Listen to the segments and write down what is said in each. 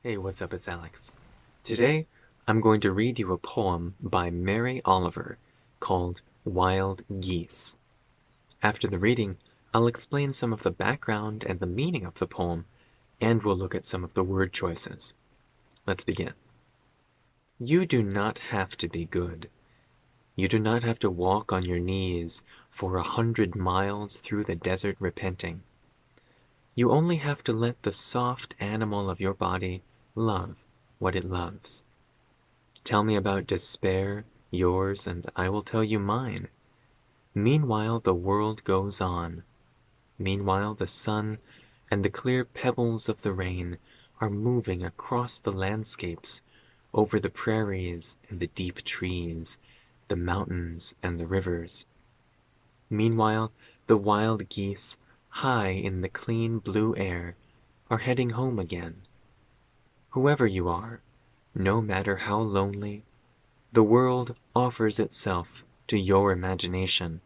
Hey, what's up? It's Alex. Today, I'm going to read you a poem by Mary Oliver called Wild Geese. After the reading, I'll explain some of the background and the meaning of the poem, and we'll look at some of the word choices. Let's begin. You do not have to be good. You do not have to walk on your knees for 100 miles through the desert repenting. You only have to let the soft animal of your body love what it loves. Tell me about despair, yours, and I will tell you mine. Meanwhile the world goes on. Meanwhile the sun and the clear pebbles of the rain are moving across the landscapes, over the prairies and the deep trees, the mountains and the rivers. Meanwhile the wild geese, high in the clean blue air, are heading home again. Whoever you are, no matter how lonely, the world offers itself to your imagination,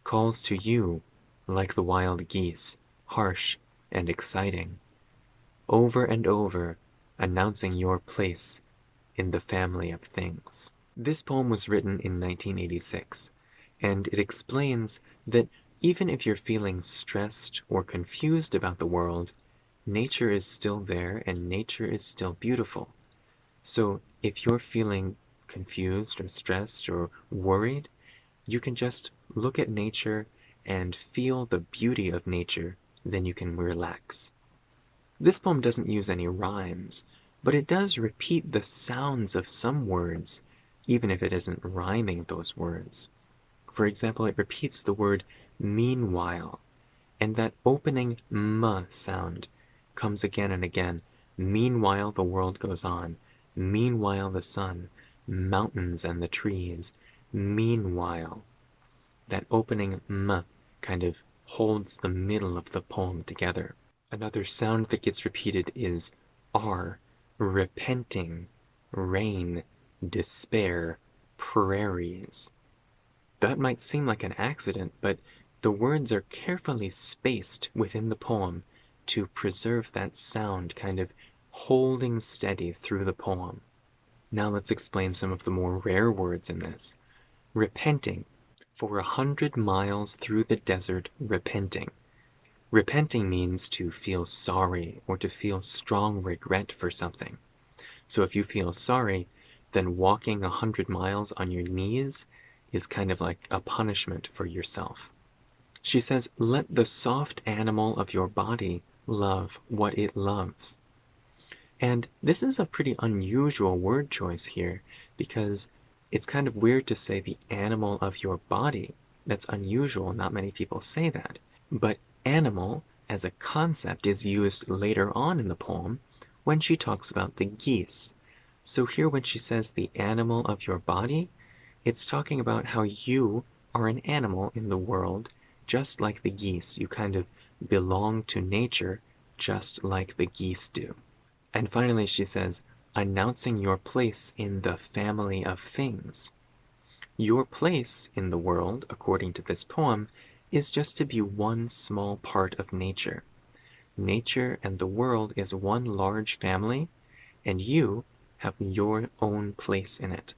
calls to you like the wild geese, harsh and exciting, over and over announcing your place in the family of things. This poem was written in 1986, and it explains that even if you're feeling stressed or confused about the world, nature is still there and nature is still beautiful. So if you're feeling confused or stressed or worried, you can just look at nature and feel the beauty of nature, then you can relax. This poem doesn't use any rhymes, but it does repeat the sounds of some words, even if it isn't rhyming those words. For example, it repeats the word meanwhile, and that opening m sound comes again and again. Meanwhile the world goes on. Meanwhile the sun, mountains and the trees. Meanwhile. That opening m kind of holds the middle of the poem together. Another sound that gets repeated is r, repenting, rain, despair, prairies. That might seem like an accident, but the words are carefully spaced within the poem to preserve that sound kind of holding steady through the poem. Now let's explain some of the more rare words in this. Repenting. For 100 miles through the desert repenting. Repenting means to feel sorry or to feel strong regret for something. So if you feel sorry, then walking 100 miles on your knees is kind of like a punishment for yourself. She says, let the soft animal of your body love what it loves. And this is a pretty unusual word choice here, because it's kind of weird to say the animal of your body. That's unusual, not many people say that. But animal as a concept is used later on in the poem when she talks about the geese. So here when she says the animal of your body, it's talking about how you are an animal in the world, just like the geese. You kind of belong to nature, just like the geese do. And finally she says, announcing your place in the family of things. Your place in the world, according to this poem, is just to be one small part of nature. Nature and the world is one large family, and you have your own place in it.